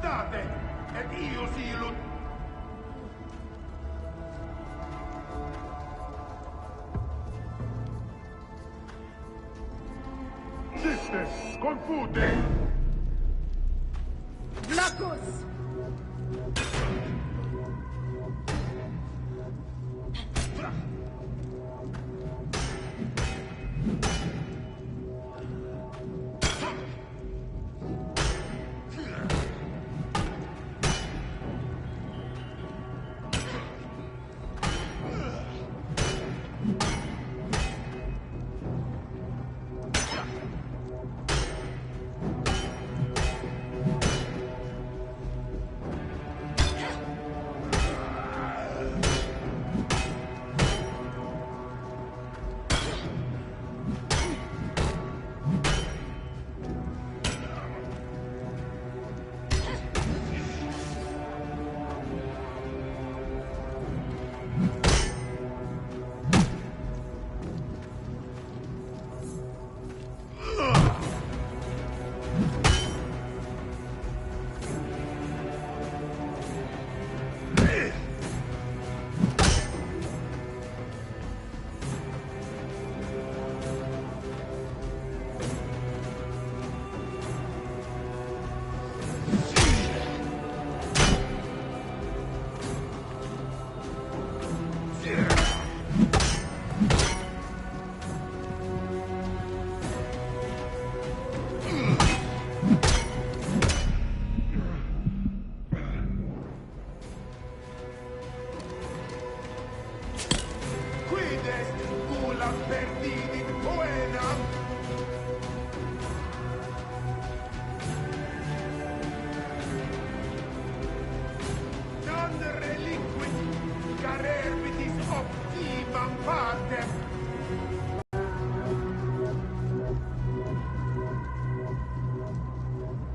Aspettate! Ed io silu... Sitte! Confute! Vlacus!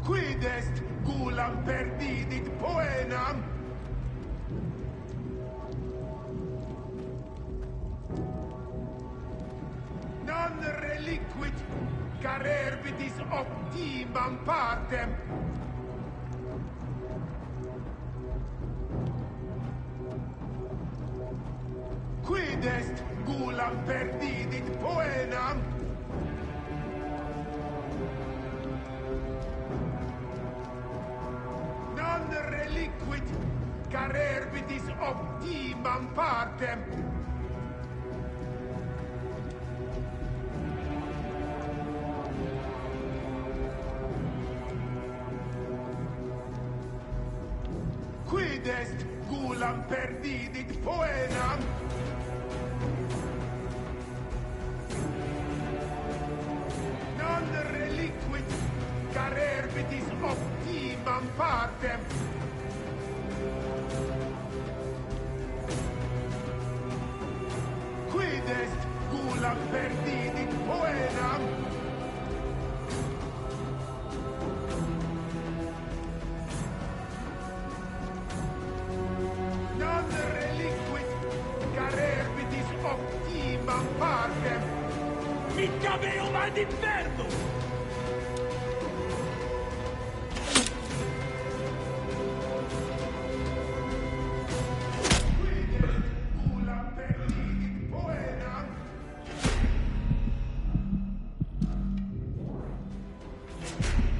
Quid est gulam perdidit poenam? Non reliquit carerbitis optimam partem. Quid est gulam perdidit poenam? Non reliquit carerbitis optimam partem. Quid est gulam perdidit poenam? Non reliquit carerbitis optimam partem. Quid est gulam perdidit poenam? Non reliquit carerbitis optimam partem. Mica meo mal d'inverno! Quid est gulam perdidit poenam?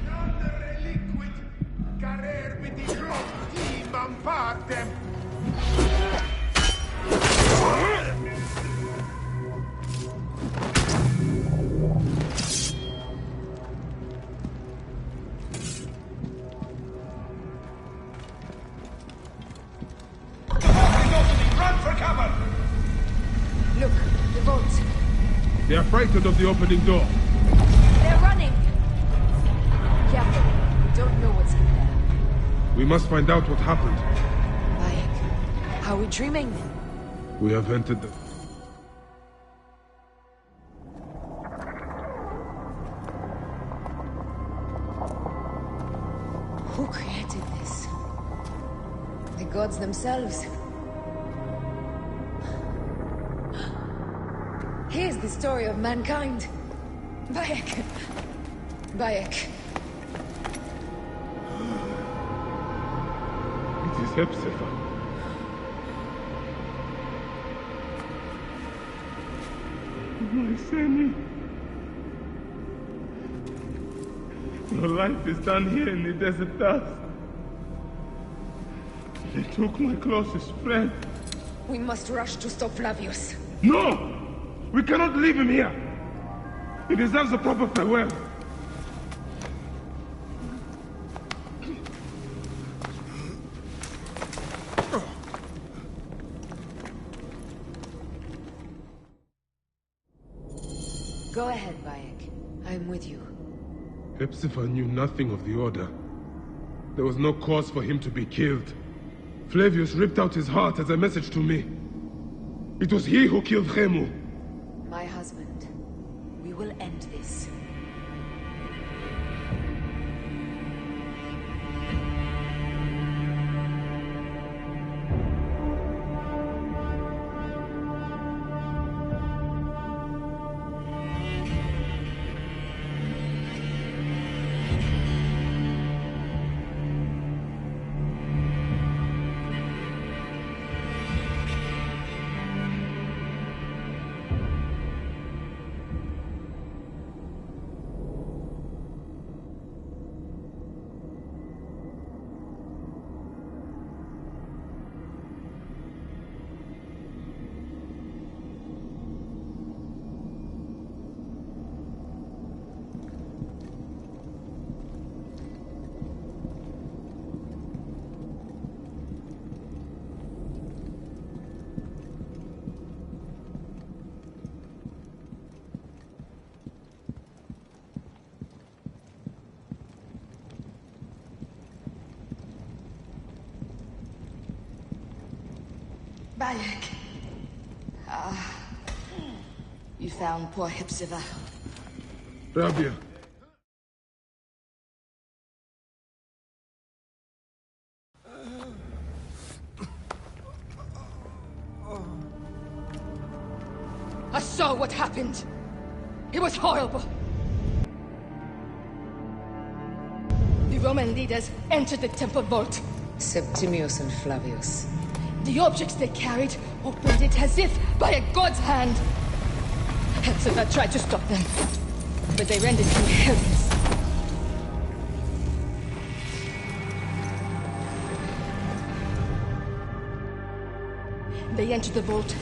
Non reliquit carerbitis optimam partem. Run for cover! Look, the vaults. They are frightened of the opening door. They're running! Careful. We don't know what's in there. We must find out what happened. Bayek, are we dreaming? We have entered the... Who created this? The gods themselves. Here's the story of mankind. Bayek. Bayek. is Hepzibah. My Seni. Your life is done here in the desert dust. They took my closest friend. We must rush to stop Flavius. No! We cannot leave him here! He deserves a proper farewell. Go ahead, Bayek. I'm with you. Hepzibah knew nothing of the Order. There was no cause for him to be killed. Flavius ripped out his heart as a message to me. It was he who killed Khemu. My husband. We will end this. Bayek. You found poor Hepzibah. Rabia. I saw what happened. It was horrible. The Roman leaders entered the temple vault. Septimius and Flavius. The objects they carried opened it as if by a god's hand. Hepzibah tried to stop them, but they rendered him helpless. They entered the vault.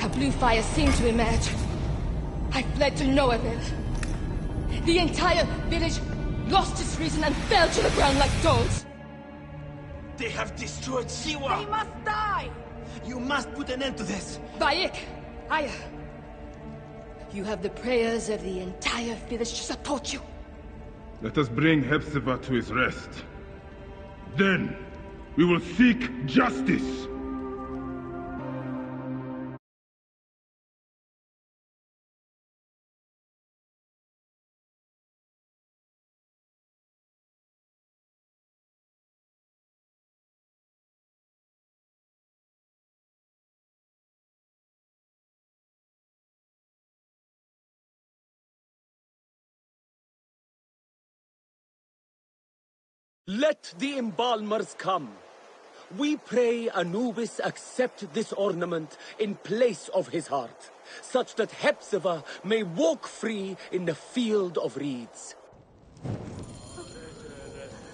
A blue fire seemed to emerge. I fled to no avail. The entire village lost its reason and fell to the ground like dolls. They have destroyed Siwa! They must die! You must put an end to this! Bayek, Aya, you have the prayers of the entire village to support you. Let us bring Hepzibah to his rest. Then, we will seek justice! Let the embalmers come. We pray Anubis accept this ornament in place of his heart, such that Hepzibah may walk free in the field of reeds.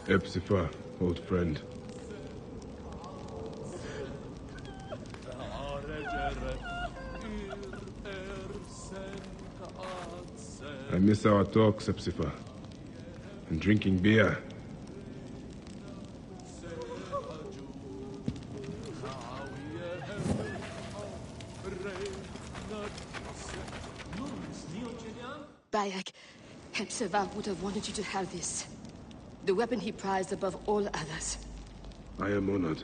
Hepzibah, old friend. I miss our talks, Hepzibah, and drinking beer. Bayek, Hepzibah would have wanted you to have this. The weapon he prized above all others. I am honored.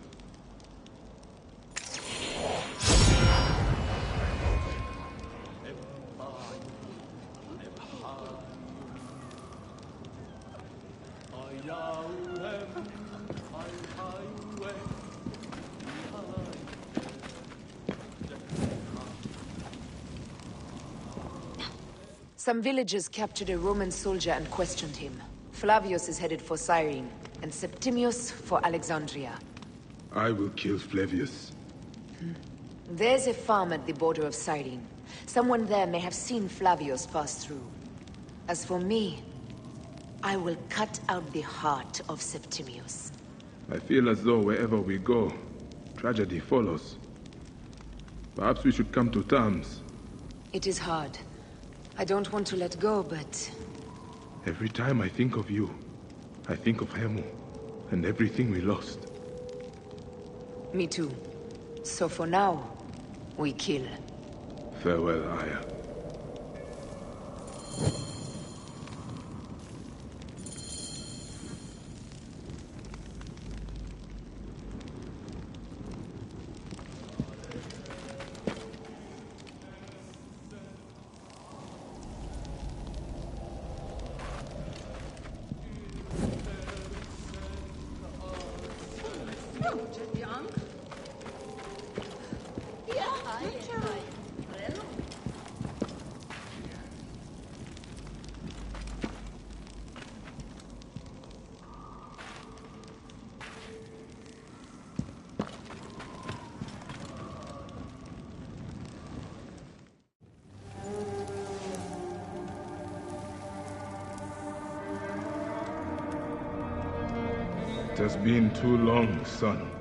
Some villagers captured a Roman soldier and questioned him. Flavius is headed for Cyrene, and Septimius for Alexandria. I will kill Flavius. There's a farm at the border of Cyrene. Someone there may have seen Flavius pass through. As for me, I will cut out the heart of Septimius. I feel as though wherever we go, tragedy follows. Perhaps we should come to terms. It is hard. I don't want to let go, but... Every time I think of you, I think of Hemu, and everything we lost. Me too. So for now, we kill. Farewell, Aya. It has been too long, son.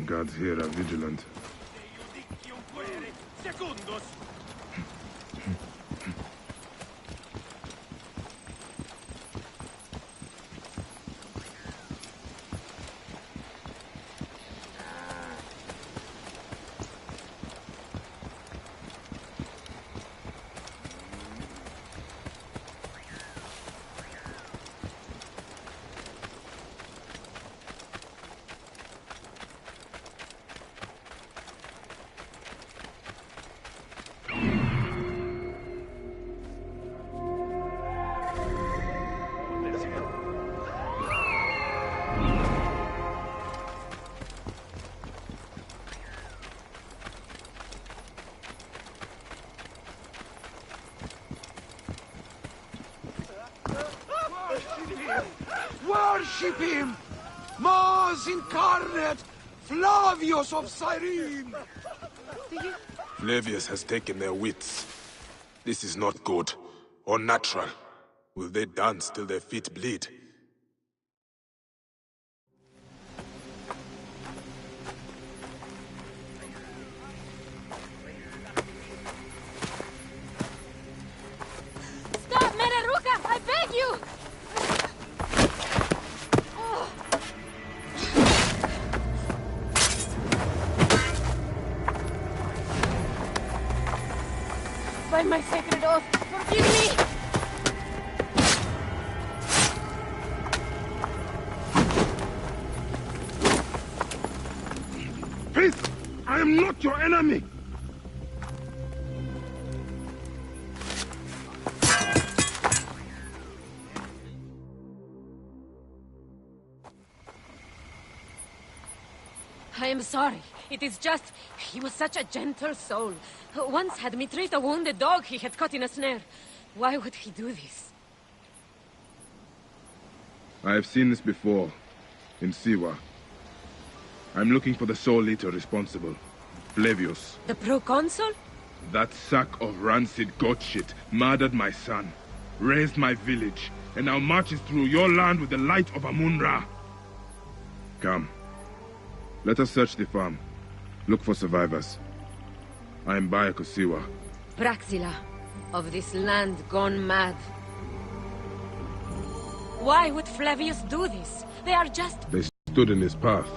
The guards here are vigilant. Worship him! Mars incarnate! Flavius of Cyrene! Flavius has taken their wits. This is not good, or natural. Will they dance till their feet bleed? Stop, Meneruka! I beg you! by my sacred oath, forgive me! Peace! I am not your enemy! I am sorry. It is just... he was such a gentle soul. Once had me treat a wounded dog he had caught in a snare. Why would he do this? I have seen this before, in Siwa. I'm looking for the Soul Eater responsible, Flavius. The proconsul? That sack of rancid goat shit murdered my son, razed my village, and now marches through your land with the light of Amun-Ra. Come. Let us search the farm. Look for survivors. I am Bayek of Siwa. Praxila, of this land gone mad. Why would Flavius do this? They are just... They stood in his path.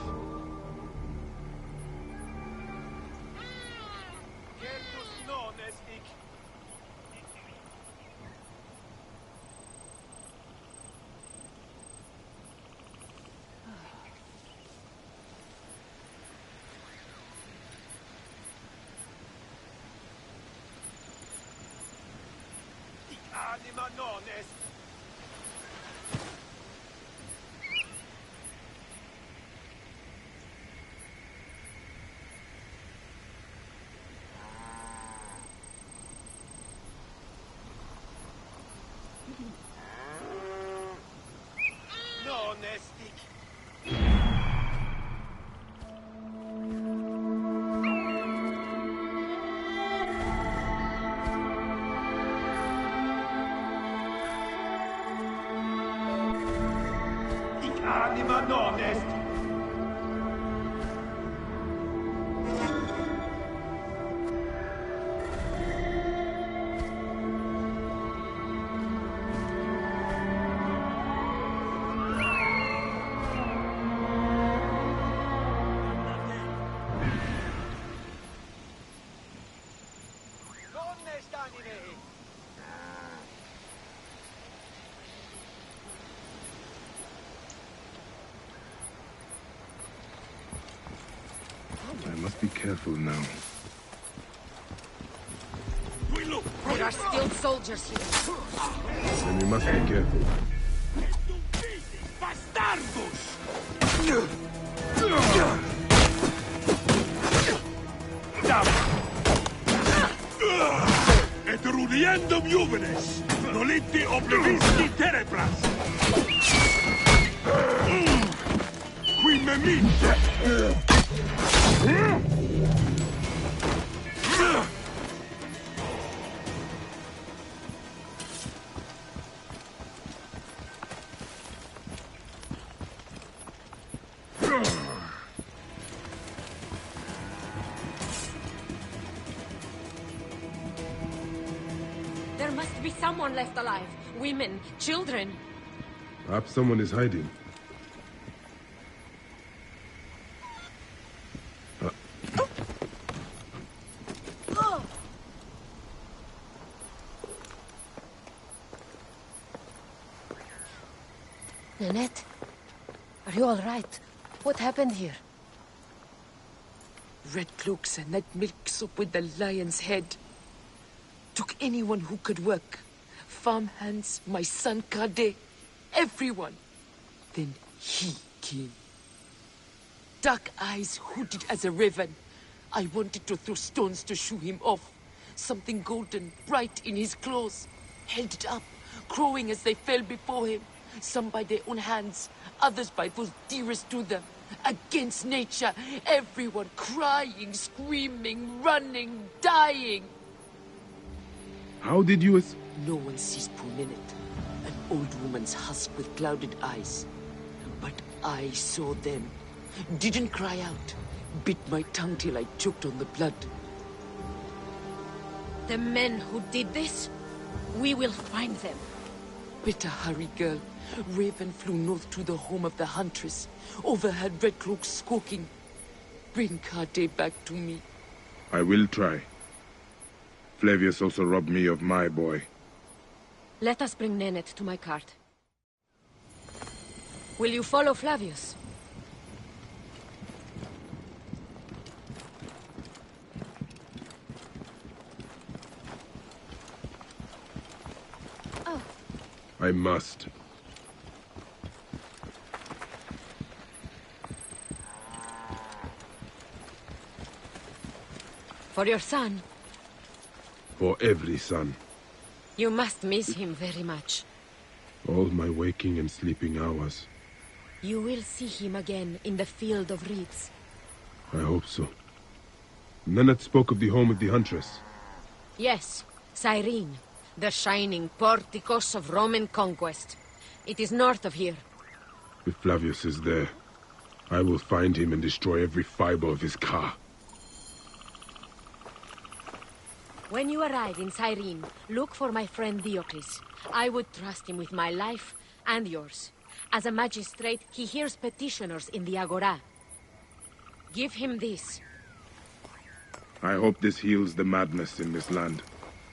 Anima non est. I must be careful now. There are still soldiers here. Then we must be careful. Et rudiendum juvenes, noliti oblivisti terebras. Qui meminte. There must be someone left alive. Women, children. Perhaps someone is hiding. Nanette, are you all right? What happened here? Red cloaks and that milk soup with the lion's head. Took anyone who could work. Farmhands, my son Kade, everyone. Then he came. Dark eyes hooded as a raven. I wanted to throw stones to shoo him off. Something golden, bright in his claws. Held it up, crowing as they fell before him. Some by their own hands, others by those dearest to them. Against nature, everyone crying, screaming, running, dying. How did you... No one sees poor Ninette, an old woman's husk with clouded eyes. But I saw them. Didn't cry out. Bit my tongue till I choked on the blood. The men who did this, we will find them. Better hurry, girl. Raven flew north to the home of the huntress. Overheard Red Cloaks squawking. Bring Kade back to me. I will try. Flavius also robbed me of my boy. Let us bring Nennet to my cart. Will you follow Flavius? I must. For your son? For every son. You must miss him very much. All my waking and sleeping hours. You will see him again in the Field of Reeds. I hope so. Nennet spoke of the home of the Huntress. Yes, Cyrene. The shining porticos of Roman conquest. It is north of here. If Flavius is there, I will find him and destroy every fiber of his car. When you arrive in Cyrene, look for my friend Diocles. I would trust him with my life and yours. As a magistrate, he hears petitioners in the Agora. Give him this. I hope this heals the madness in this land.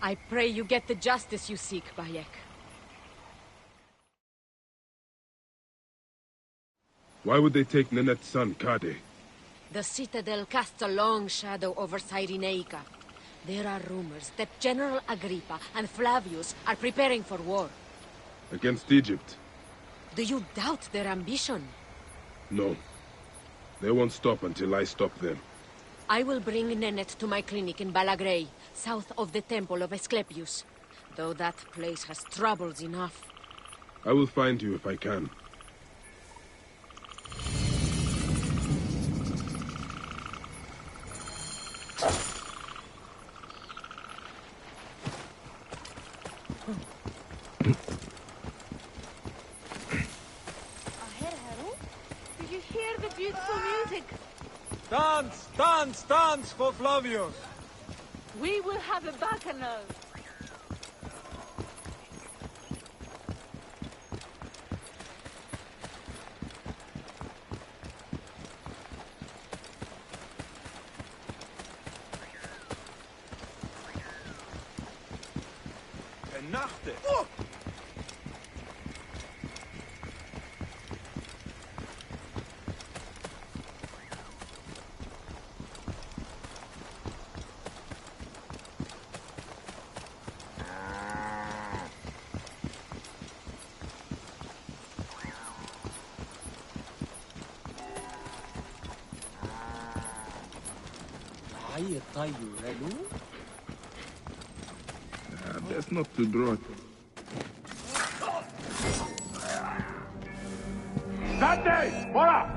I pray you get the justice you seek, Bayek. Why would they take Nenet's son, Kade? The Citadel casts a long shadow over Cyrenaica. There are rumors that General Agrippa and Flavius are preparing for war. Against Egypt? Do you doubt their ambition? No. They won't stop until I stop them. I will bring Nennet to my clinic in Balagrey, south of the Temple of Asclepius. Though that place has troubles enough. I will find you if I can. Did you hear the beautiful music? Dance! Dance! Dance for Flavius! We will have a bacchanal. Nachte! Best not to draw it. Dante! Voilà!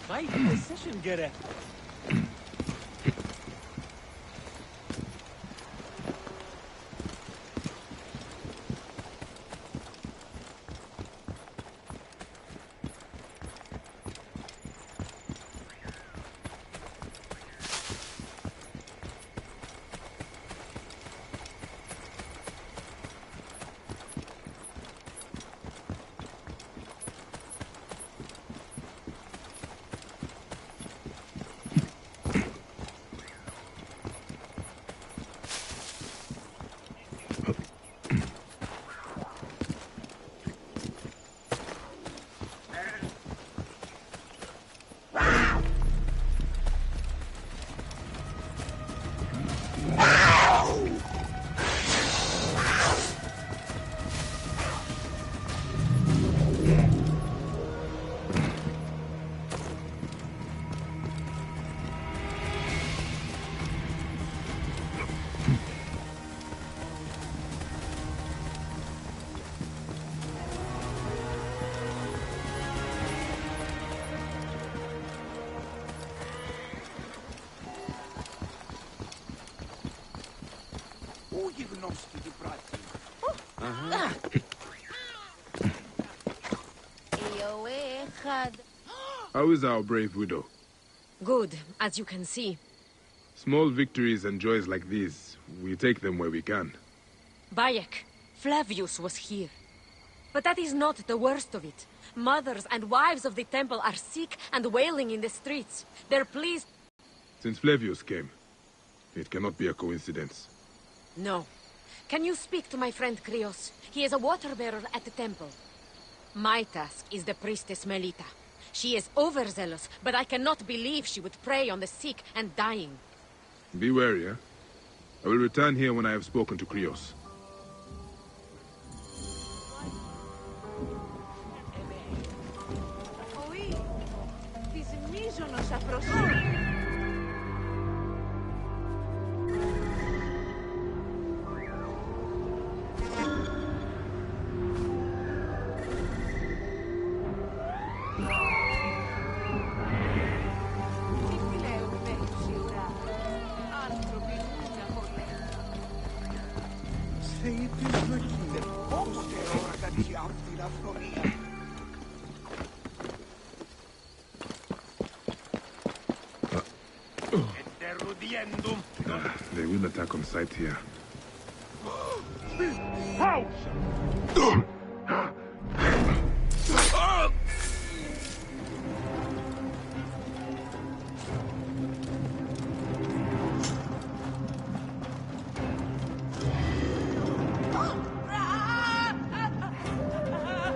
Haydi bir session gerek. EOE. אחד. How is our brave widow? Good, as you can see. Small victories and joys like these, we take them where we can. Bayek, Flavius was here. But that is not the worst of it. Mothers and wives of the temple are sick and wailing in the streets. They're pleased... Since Flavius came, it cannot be a coincidence. No. Can you speak to my friend Krios? He is a water-bearer at the temple. My task is the priestess Melita. She is overzealous, but I cannot believe she would prey on the sick and dying. Be wary, eh? I will return here when I have spoken to Krios. Oui, της μίζωνος αφροσύνης. They will attack on sight here.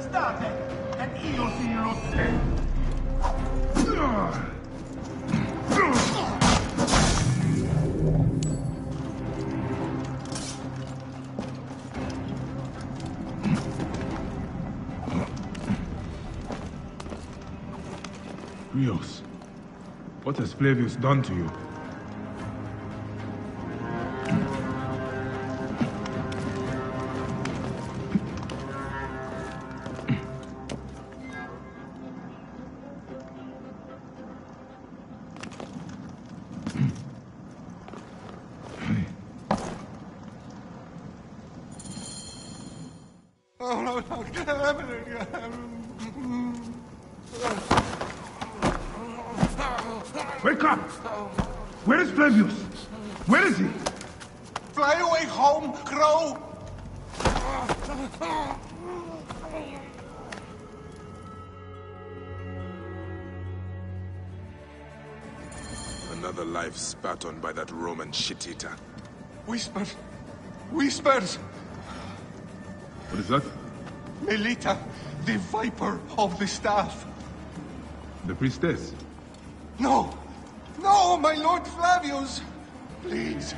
State, ed io si illustre. Krios, what has Flavius done to you? Wake up! Where is Flavius? Where is he? Fly away home, Crow! Another life spat on by that Roman shit-eater. Whispers! Whispers! What is that? Melita, the Viper of the Staff. The priestess? No! No, my Lord Flavius! Please.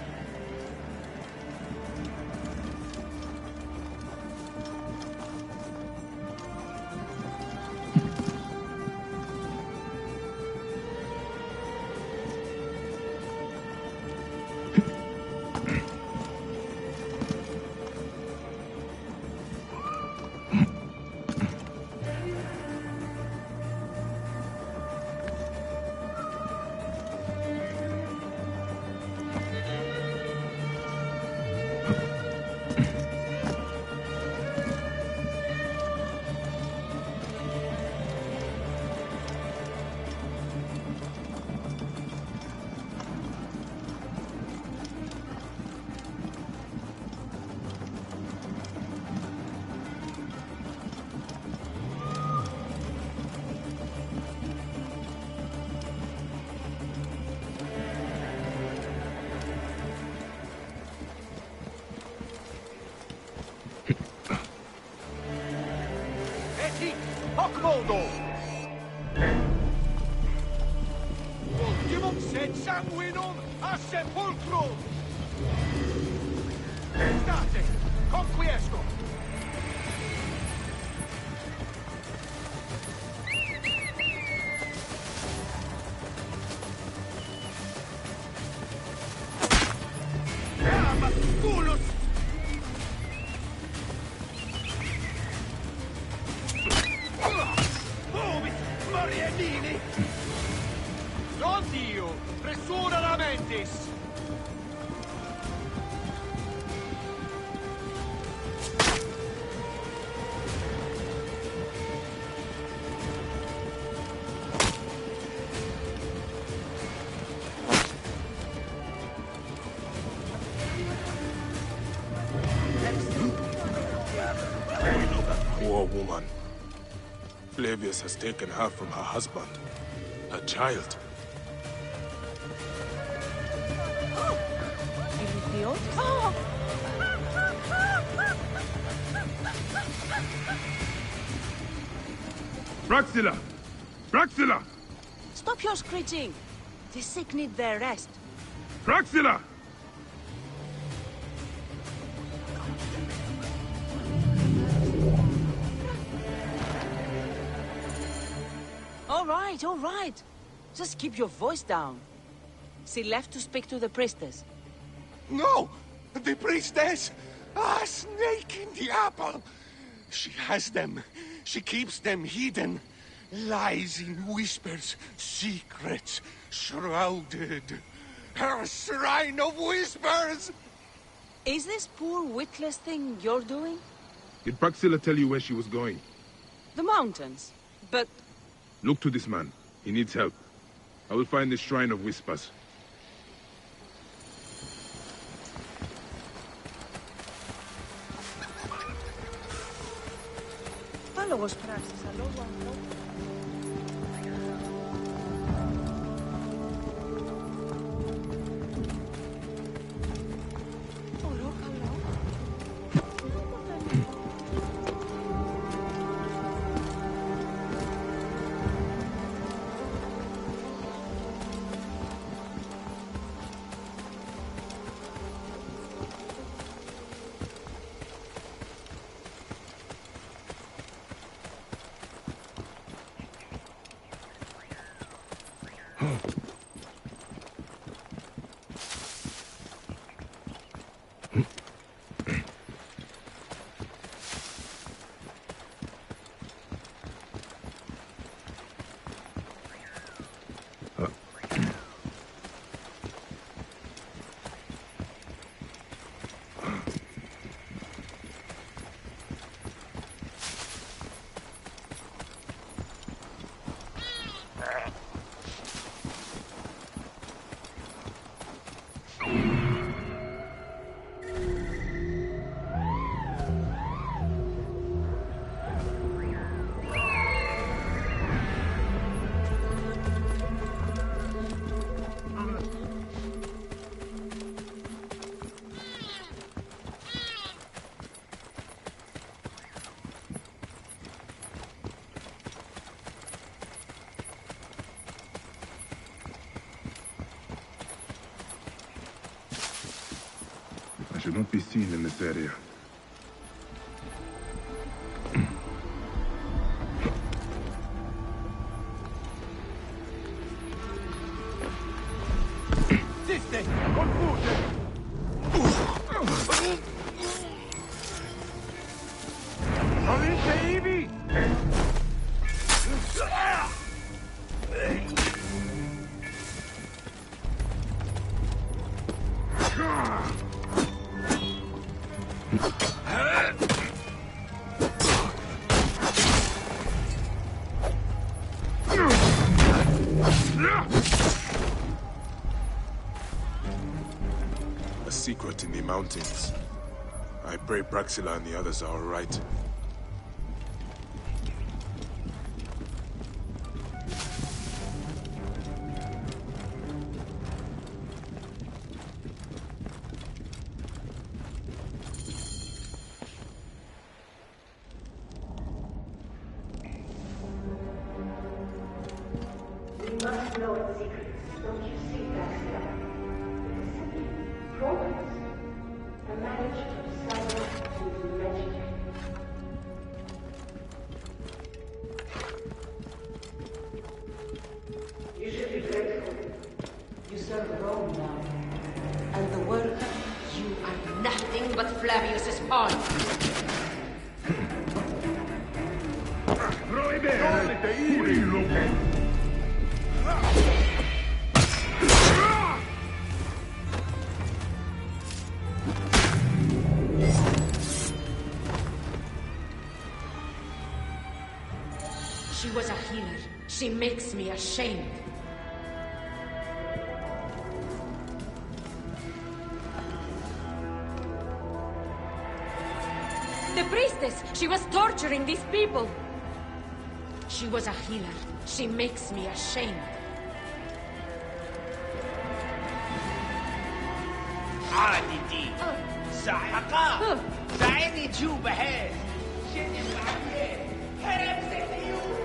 Hoc modo! Ultimum sed sanguinum a sepulcrum! State, conquiesco! Culus! Mariellini! Non Dio! Pressura la mentis! poor woman. Flavius has taken her from her husband, her child. Praxilla! Praxilla! Stop your screeching! The sick need their rest. Praxilla! All right. Just keep your voice down. She left to speak to the priestess. No! The priestess! A snake in the apple! She has them. She keeps them hidden. Lies in whispers, secrets, shrouded. Her shrine of whispers! Is this poor witless thing you're doing? Did Praxilla tell you where she was going? The mountains. But Look to this man. He needs help. I will find the Shrine of Whispers. Palogos praxis, alo. I should not be seen in this area. Siste! Confuse! Province Ibi! A secret in the mountains. I pray Praxilla and the others are all right. Must know its secrets, don't you see, Praxilla? It is simply progress. A marriage of silence and legend. You should be grateful. You serve Rome now. And the world... You are nothing but Flavius's pawn. She was a healer. She makes me ashamed. The priest priestess! She was torturing these people! She was a healer. She makes me ashamed. عادي دي ساحقة ساعدني تشوف بحيث شد العافية هرب سيفيو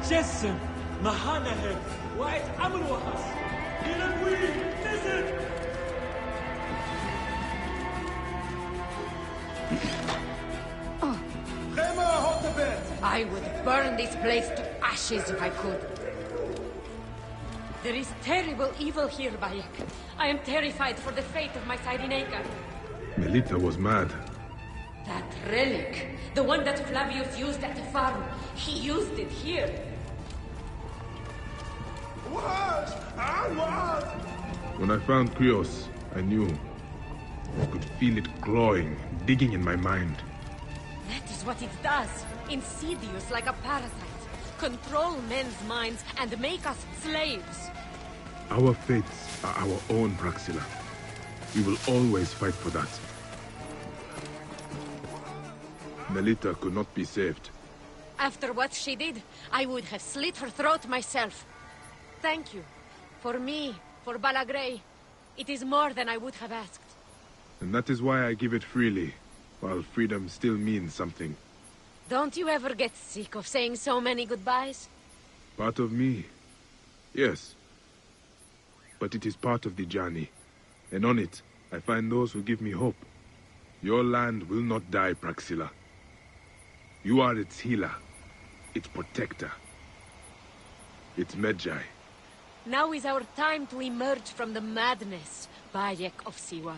جسم مهانهم وعد عمل وحس إلى الوين نزل I would burn this place to ashes if I could. There is terrible evil here, Bayek. I am terrified for the fate of my Cyrenaica. Melita was mad. That relic, the one that Flavius used at the farm, he used it here. When I found Krios, I knew. I could feel it clawing, digging in my mind. That is what it does. Insidious like a parasite. Control men's minds and make us slaves. Our fates are our own, Praxilla. We will always fight for that. Melita could not be saved. After what she did, I would have slit her throat myself. Thank you. For me, for Balagrae, it is more than I would have asked. And that is why I give it freely, while freedom still means something. Don't you ever get sick of saying so many goodbyes? Part of me, yes. But it is part of the journey. And on it, I find those who give me hope. Your land will not die, Praxilla. You are its healer, its protector, its Medjay. Now is our time to emerge from the madness, Bayek of Siwa.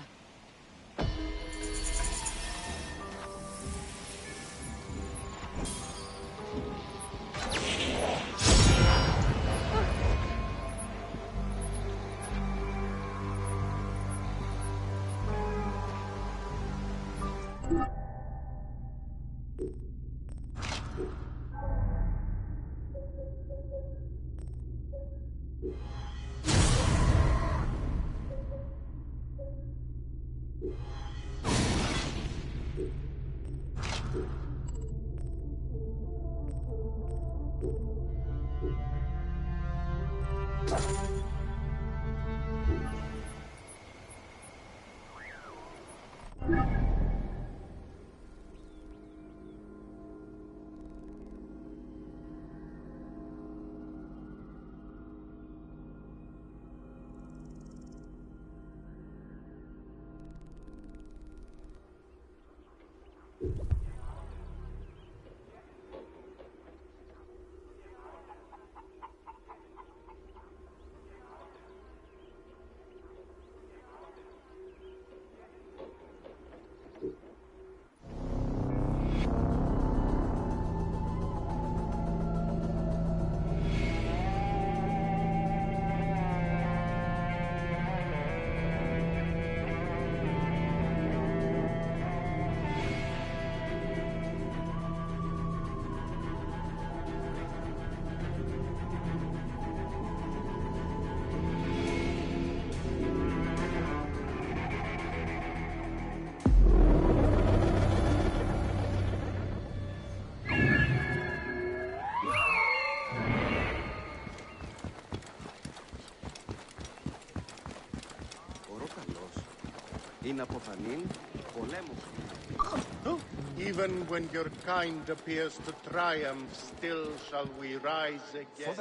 Even when your kind appears to triumph, still shall we rise again.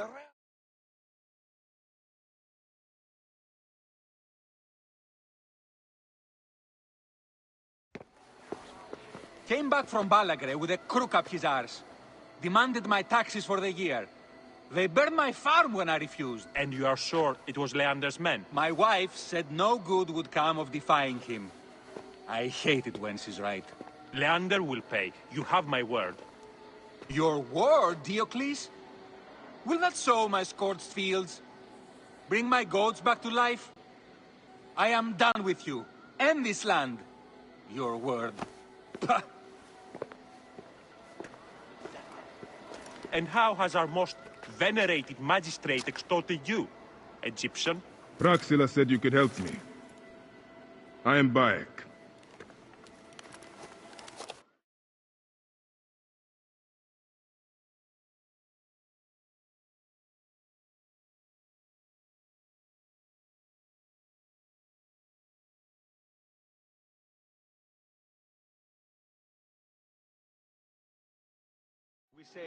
Came back from Balagrae with a crook up his arse. Demanded my taxes for the year. They burned my farm when I refused. And you are sure it was Leander's men? My wife said no good would come of defying him. I hate it when she's right. Leander will pay. You have my word. Your word, Diocles? Will that sow my scorched fields? Bring my goats back to life? I am done with you. End this land. Your word. Pah. And how has our most venerated magistrate extorted you, Egyptian? Praxila said you could help me. I am Bayek.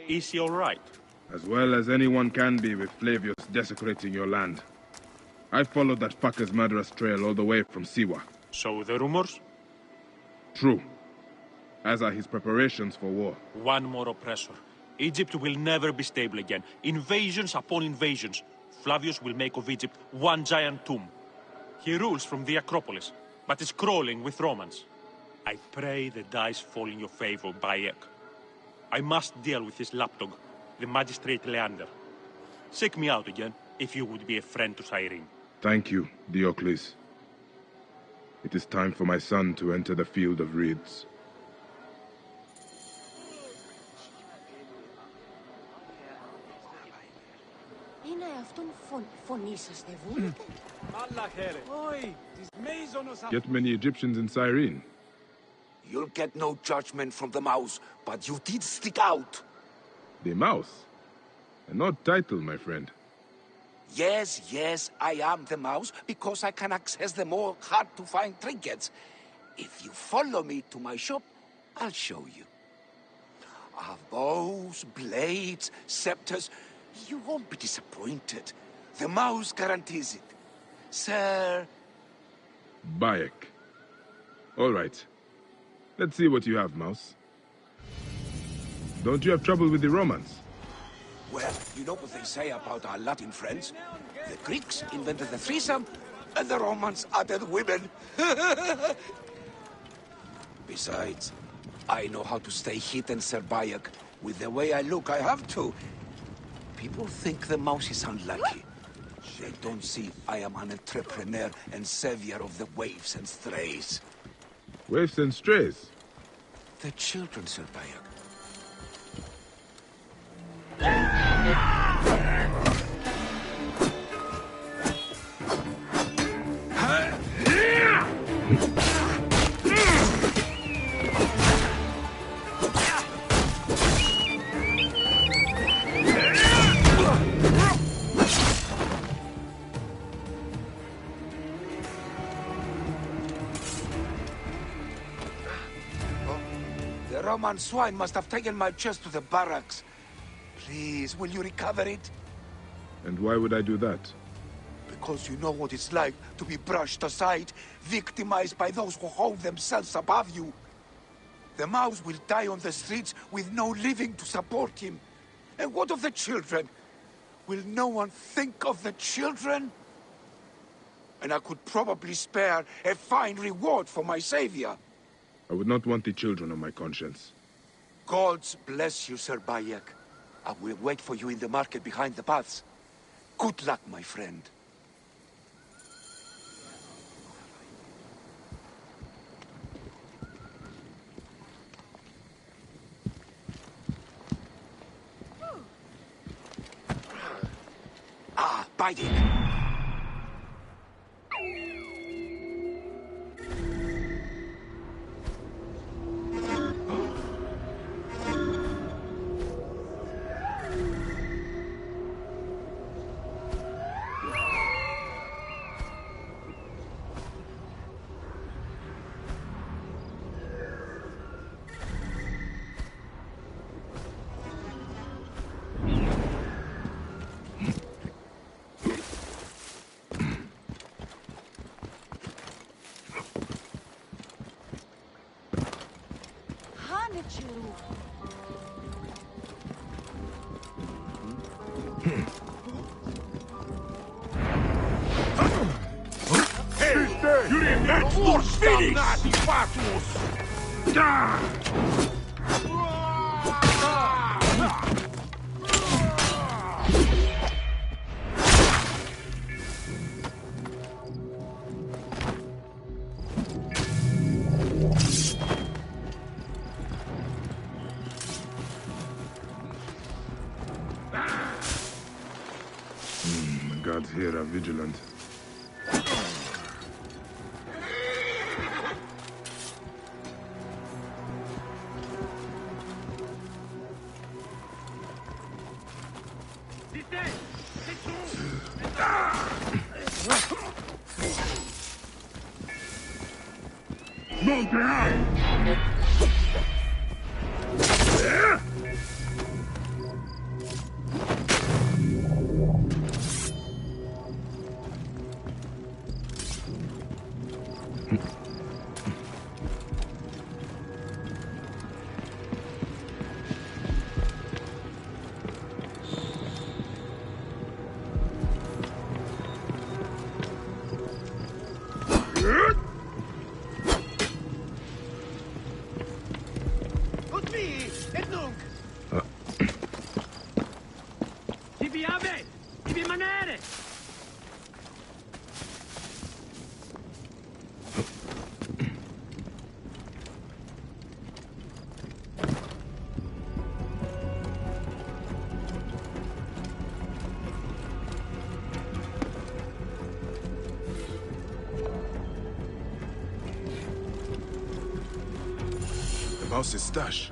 Is he all right? As well as anyone can be with Flavius desecrating your land. I followed that fucker's murderous trail all the way from Siwa. So the rumors? True. As are his preparations for war. One more oppressor. Egypt will never be stable again. Invasions upon invasions. Flavius will make of Egypt one giant tomb. He rules from the Acropolis, but is crawling with Romans. I pray the dice fall in your favor, Bayek. I must deal with his lapdog, the magistrate Leander. Seek me out again, if you would be a friend to Cyrene. Thank you, Diocles. It is time for my son to enter the field of reeds. Είναι αυτόν φωνήσαστε, βούλετε. Get many Egyptians in Cyrene. You'll get no judgment from the mouse, but you did stick out. The mouse? An odd title, my friend. Yes, I am the mouse, because I can access the more hard-to-find trinkets. If you follow me to my shop, I'll show you. I have bows, blades, scepters. You won't be disappointed. The mouse guarantees it. Sir... Bayek. All right. Let's see what you have, mouse. Don't you have trouble with the Romans? Well, you know what they say about our Latin friends? The Greeks invented the threesome, and the Romans added women. Besides, I know how to stay hidden, Sir Bayek. With the way I look, I have to. People think the mouse is unlucky. They don't see I am an entrepreneur and savior of the waifs and strays. Waifs and strays? The children, Sir Bayek. Roman swine must have taken my chest to the barracks. Please, will you recover it? And why would I do that? Because you know what it's like to be brushed aside, victimized by those who hold themselves above you. The mouse will die on the streets with no living to support him. And what of the children? Will no one think of the children? And I could probably spare a fine reward for my savior. I would not want the children on my conscience. Gods bless you, Sir Bayek. I will wait for you in the market behind the paths. Good luck, my friend. Ah, Bayek! here are vigilant. Mouse's stash.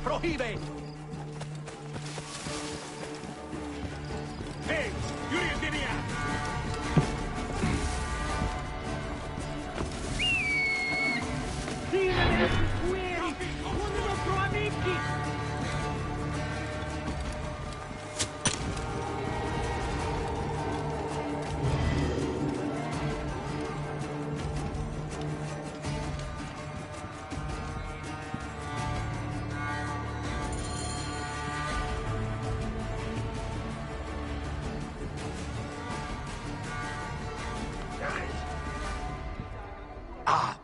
Prohíbe! Hey, Yuri Dinia! Tira fuori! Uno nostro amici!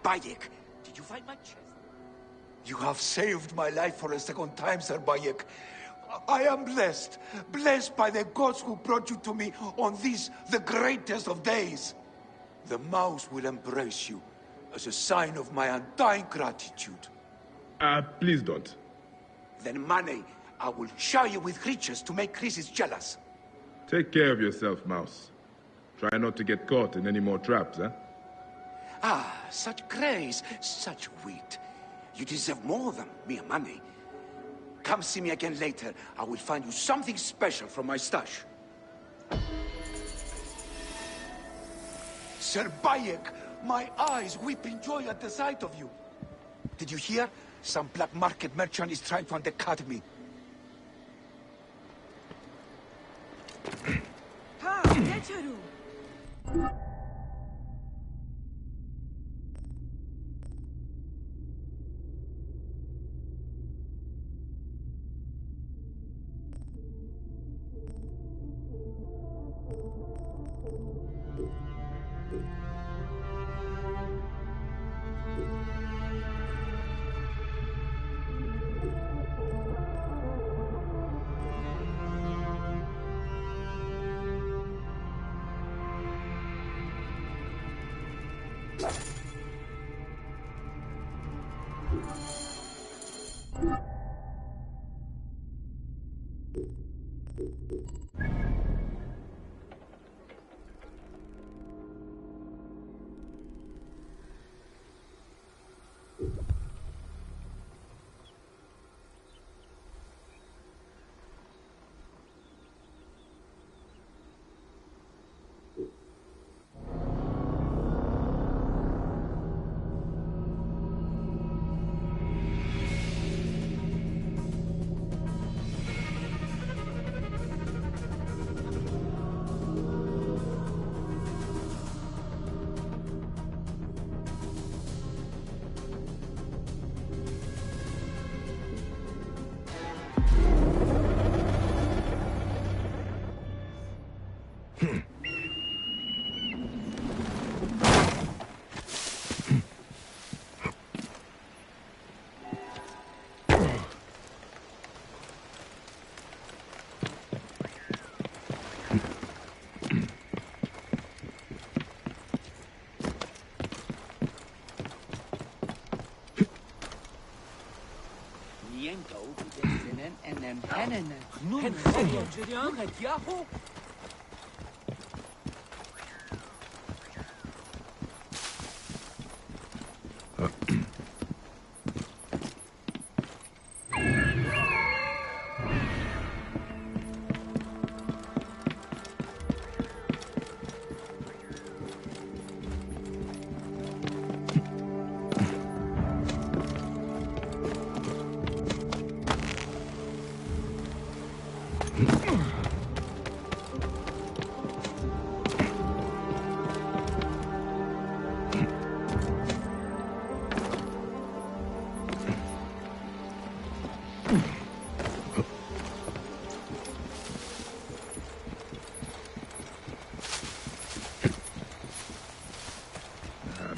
Bayek, did you find my chest? You have saved my life for a second time, Sir Bayek. I am blessed, blessed by the gods who brought you to me on this, the greatest of days. The mouse will embrace you as a sign of my undying gratitude. Please don't. Then, Mane, I will shower you with creatures to make Chrysis jealous. Take care of yourself, Mouse. Try not to get caught in any more traps, huh? Ah, such grace, such wit. You deserve more than mere money. Come see me again later. I will find you something special from my stash. Sir Bayek, my eyes weep in joy at the sight of you. Did you hear? Some black market merchant is trying to undercut me. Ha! Geçerim!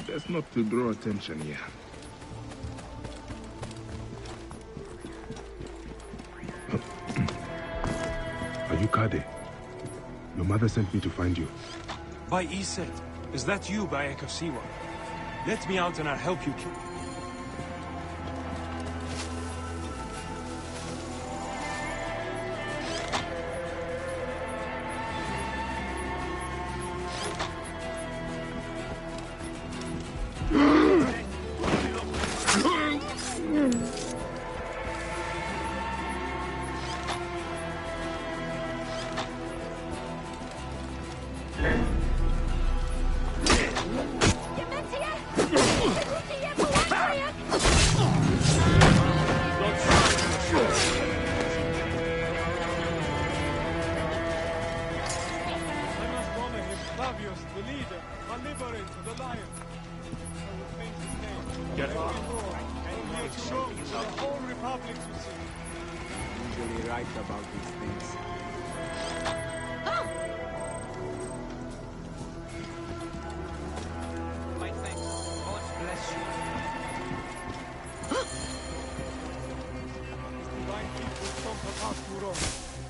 Best not to draw attention here. Are you Kade? Your mother sent me to find you. By Iset, is that you, Bayek of Siwa? Let me out and I'll help you kill.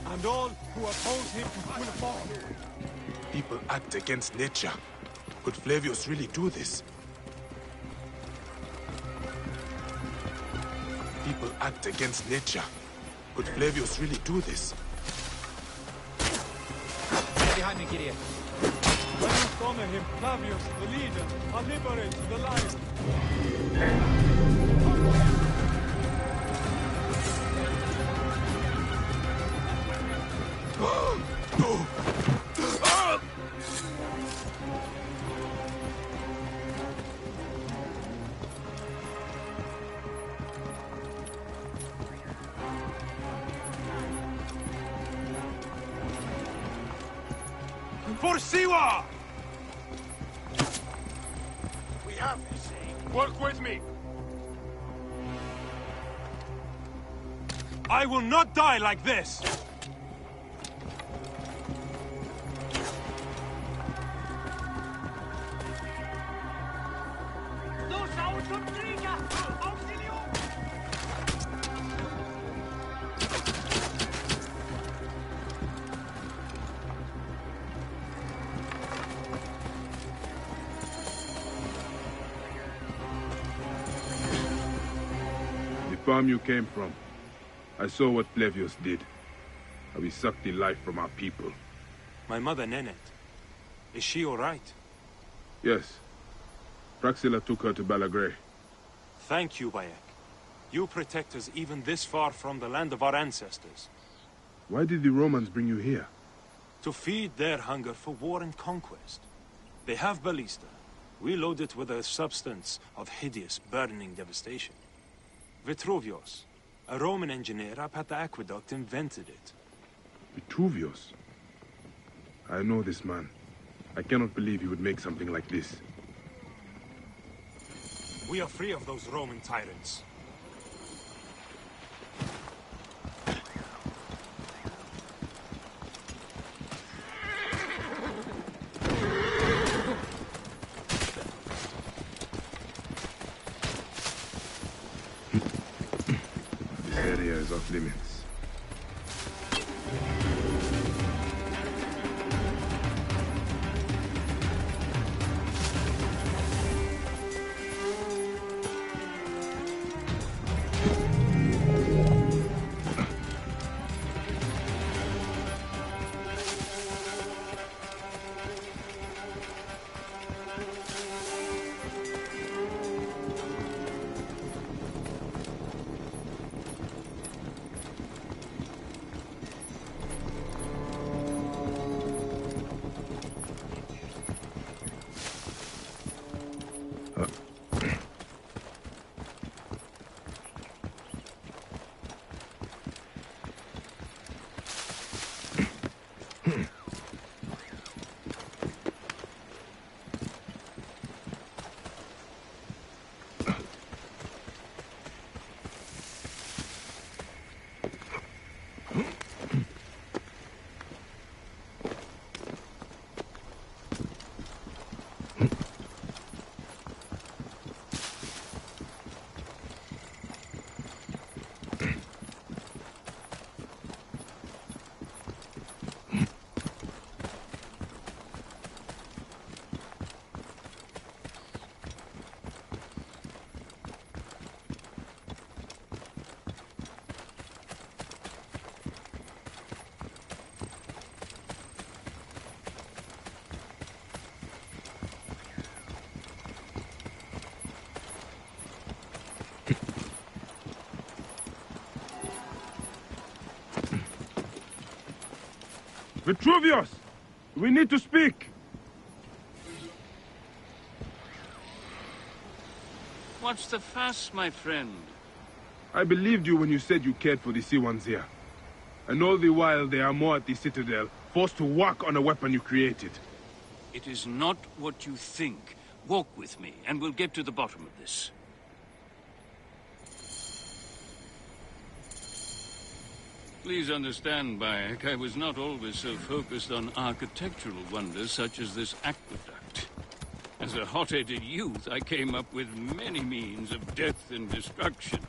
And all who oppose him will fall. People act against nature. Could Flavius really do this? People act against nature. Could Flavius really do this? Behind me, Gideon. Let us honor him, Flavius, the leader, and liberate the lion. For Siwa! We have his aid. Work with me! I will not die like this! The farm you came from. I saw what Flavius did. How he sucked the life from our people. My mother, Nenet. Is she all right? Yes. Praxilla took her to Balagrae. Thank you, Bayek. You protect us even this far from the land of our ancestors. Why did the Romans bring you here? To feed their hunger for war and conquest. They have ballista. We load it with a substance of hideous, burning devastation. Vitruvius, a Roman engineer up at the aqueduct, invented it. Vitruvius? I know this man. I cannot believe he would make something like this. We are free of those Roman tyrants. This area is off limits. Vitruvius! We need to speak! What's the fuss, my friend? I believed you when you said you cared for the Siwans here. And all the while they are more at the Citadel, forced to work on a weapon you created. It is not what you think. Walk with me, and we'll get to the bottom of this. Please understand, Bayek, I was not always so focused on architectural wonders such as this aqueduct. As a hot-headed youth, I came up with many means of death and destruction.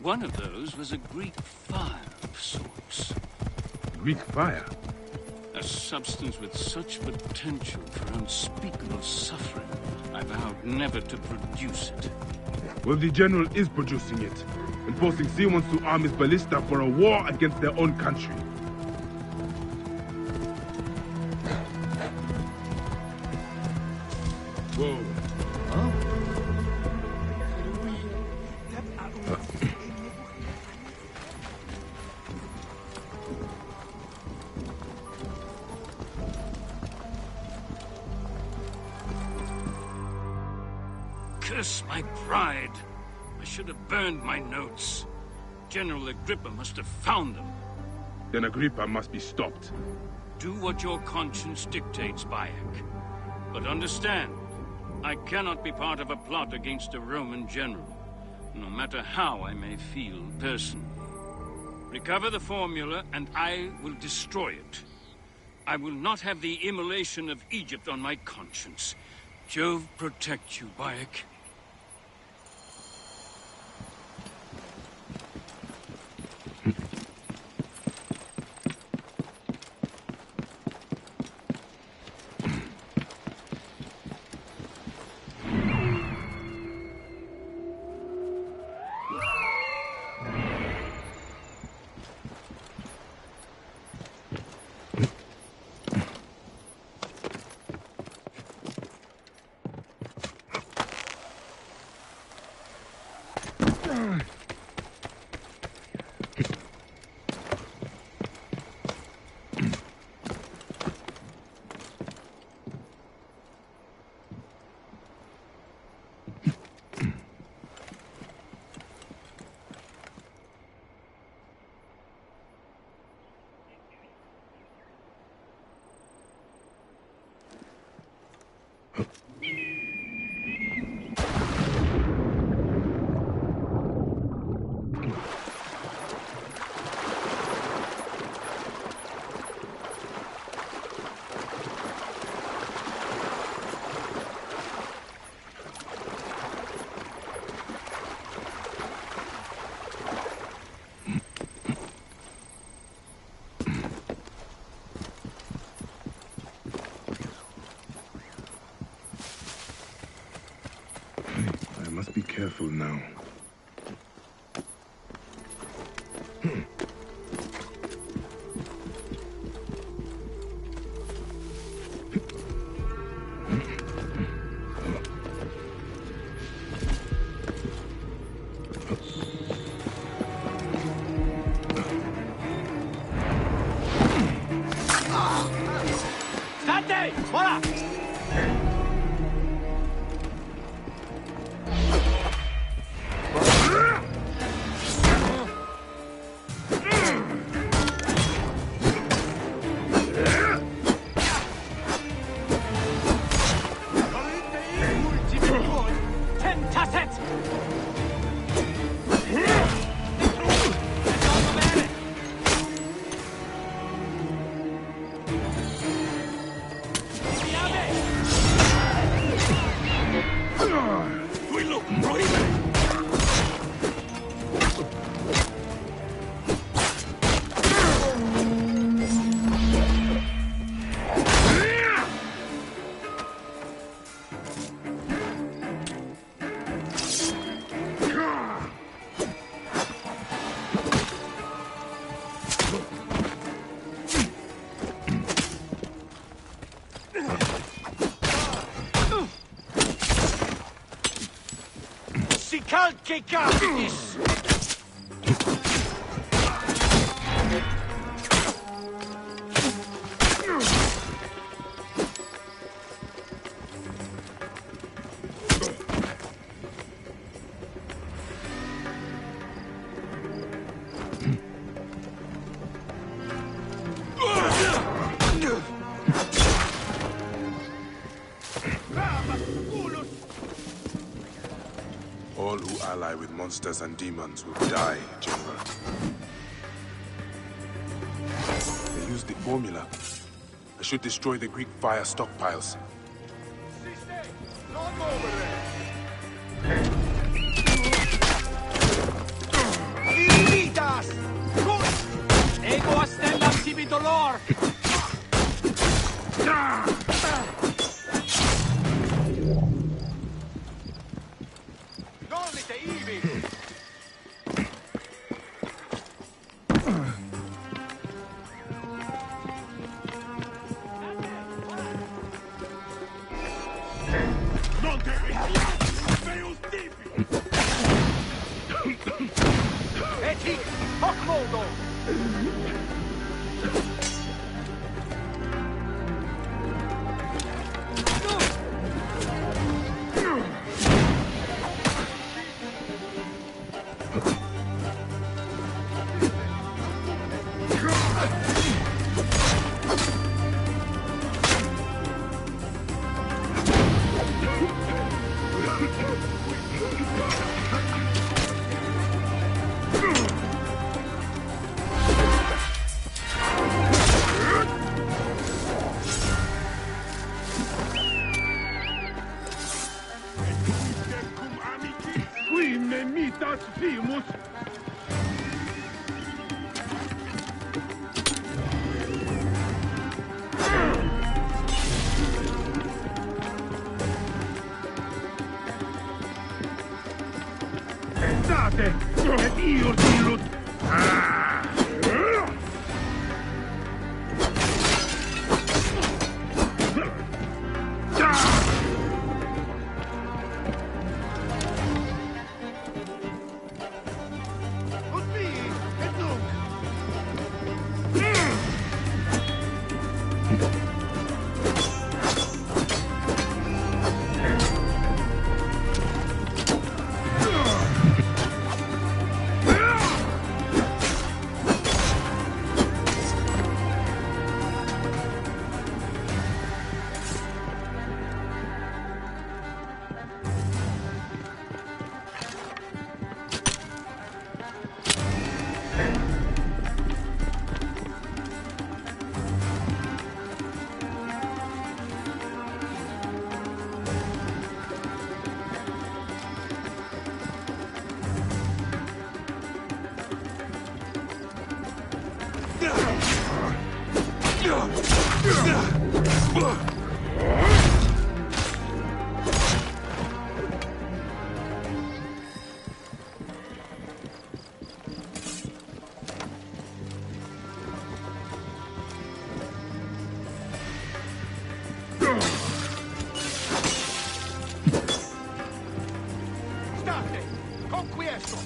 One of those was a Greek fire of sorts. Greek fire? A substance with such potential for unspeakable suffering, I vowed never to produce it. Well, the General is producing it, and forcing Siwans to arm his ballista for a war against their own country. Whoa. Curse my pride. I should have burned my notes. General Agrippa must have found them. Then Agrippa must be stopped. Do what your conscience dictates, Bayek. But understand, I cannot be part of a plot against a Roman general, no matter how I may feel personally. Recover the formula, and I will destroy it. I will not have the immolation of Egypt on my conscience. Jove protect you, Bayek. Be careful now. State! Voilà! Qualche capitis! All who ally with monsters and demons will die, General. They used the formula. I should destroy the Greek fire stockpiles. Irritas! Ego a stellam tibi dolor! Dormite, Ivi! Etic, hoc modo! Qui nemitas vimus. State, et io dillut. State, conquiesto!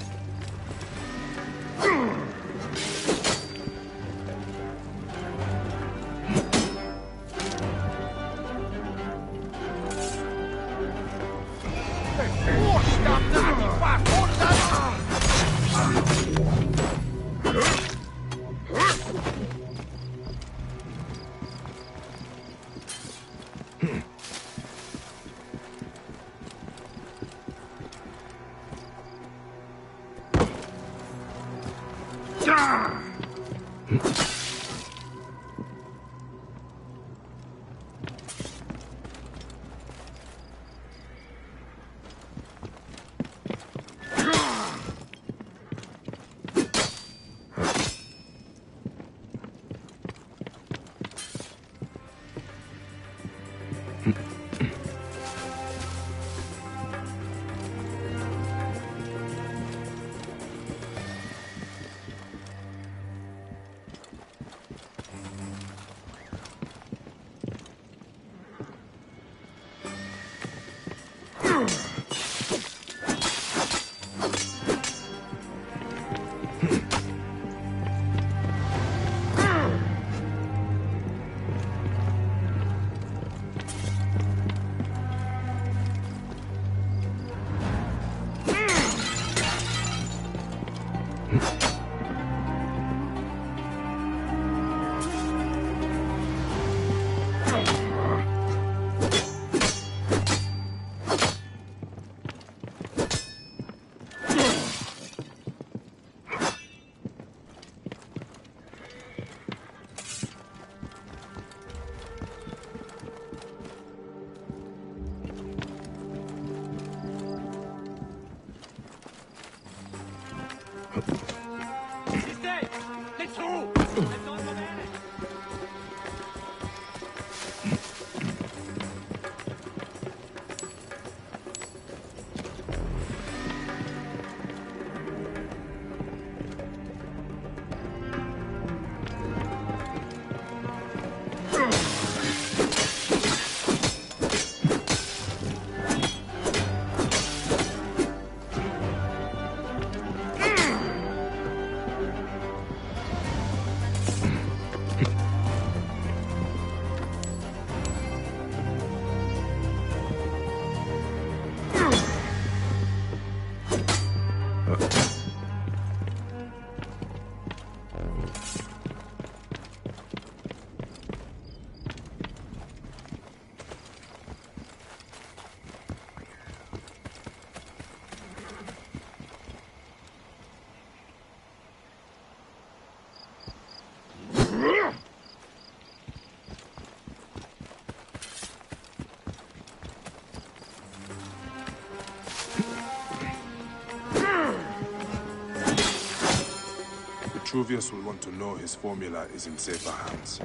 Vitruvius will want to know his formula is in safer hands.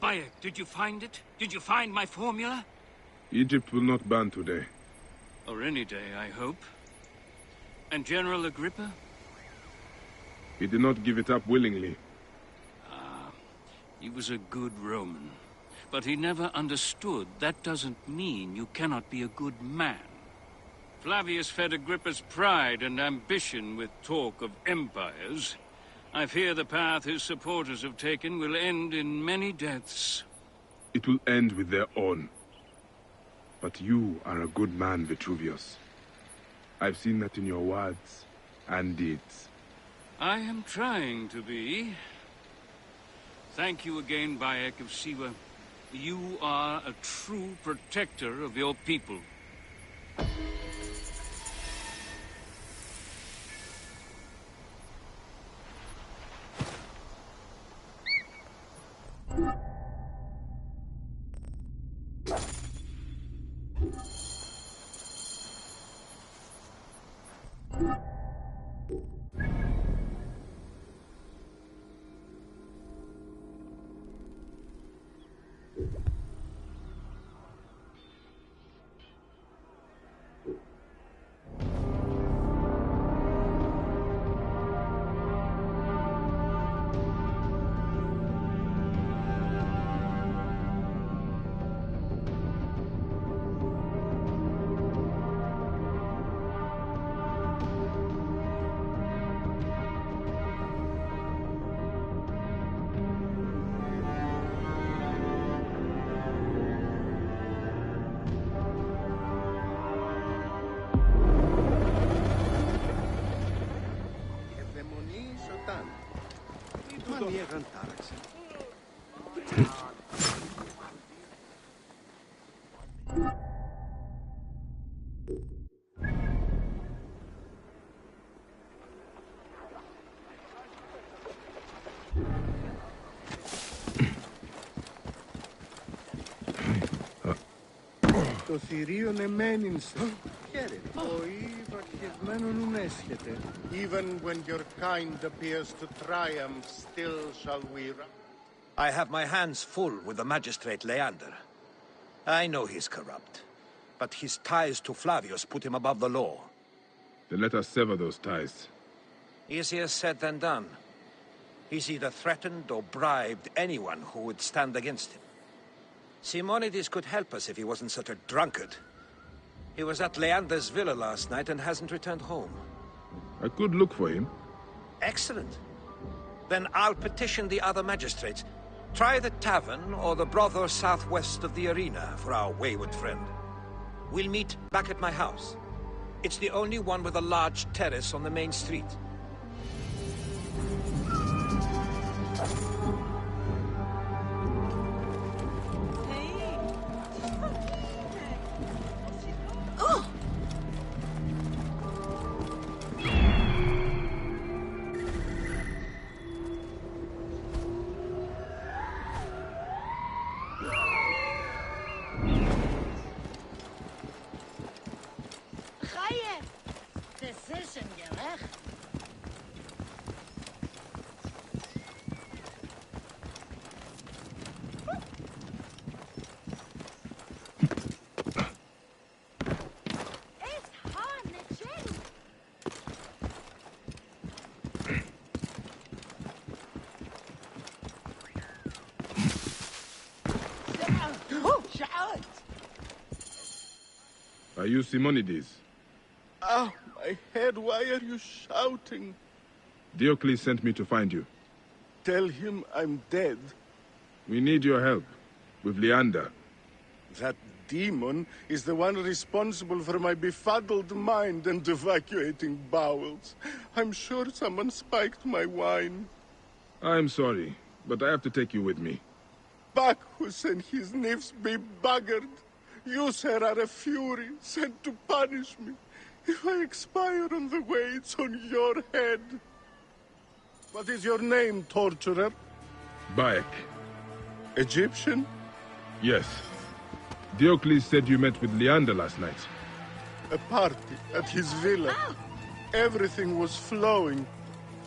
Bayek, did you find it? Did you find my formula? Egypt will not ban today. Or any day, I hope. And General Agrippa? He did not give it up willingly. He was a good Roman. But he never understood that doesn't mean you cannot be a good man. Flavius fed Agrippa's pride and ambition with talk of empires. I fear the path his supporters have taken will end in many deaths. It will end with their own. But you are a good man, Vitruvius. I've seen that in your words and deeds. I am trying to be. Thank you again, Bayek of Siwa. You are a true protector of your people. Το θηρίον εμένυνσε. Ο υπαρχευμένον ουνέσχεται. Even when your kind appears to triumph, still shall we run. I have my hands full with the magistrate Leander. I know he's corrupt, but his ties to Flavius put him above the law. Then let us sever those ties. Easier said than done. He's either threatened or bribed anyone who would stand against him. Simonides could help us if he wasn't such a drunkard. He was at Leander's villa last night and hasn't returned home. I could look for him. Excellent. Then I'll petition the other magistrates. Try the tavern or the brothel southwest of the arena for our wayward friend. We'll meet back at my house. It's the only one with a large terrace on the main street. Are you Simonides? Ah, my head, why are you shouting? Diocles sent me to find you. Tell him I'm dead. We need your help. With Leander. That demon is the one responsible for my befuddled mind and evacuating bowels. I'm sure someone spiked my wine. I'm sorry, but I have to take you with me. Bacchus and his nymphs be buggered. You, sir, are a fury, sent to punish me. If I expire on the way, it's on your head. What is your name, torturer? Bayek. Egyptian? Yes. Diocles said you met with Leander last night. A party at his villa. Everything was flowing.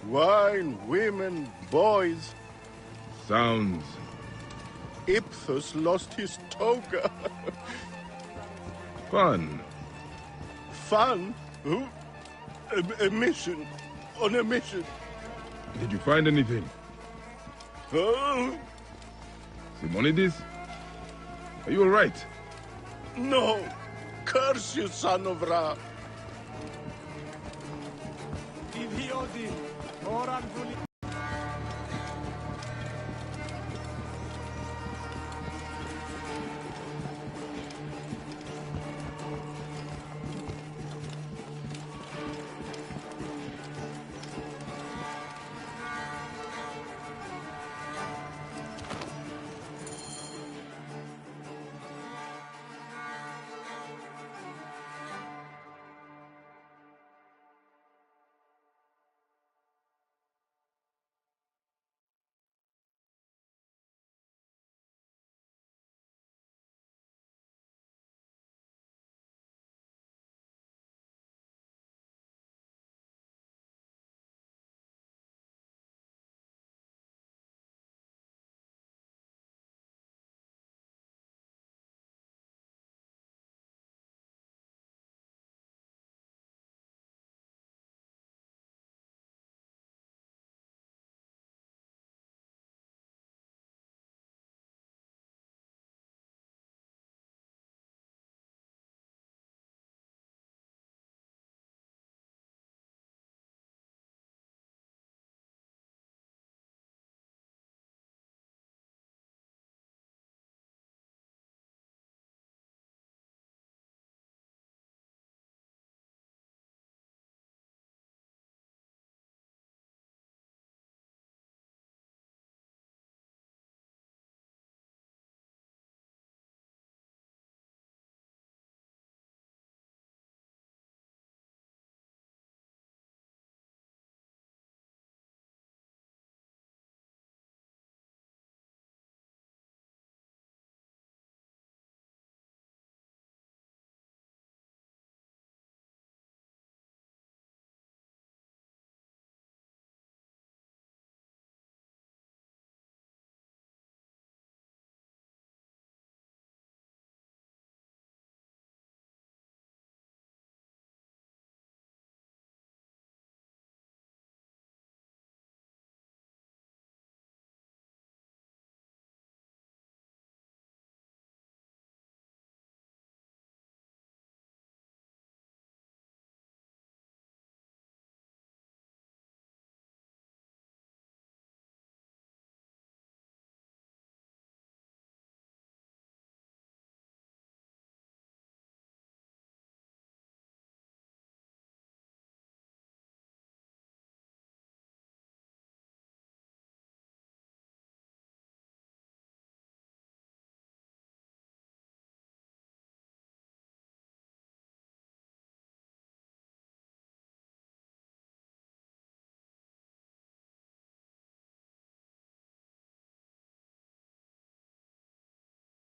Wine, women, boys. Sounds. Iphthos lost his toga. Fun. Fun? Who? A mission. On a mission. Did you find anything? Oh? Simonides? Are you all right? No. Curse you, son of Ra.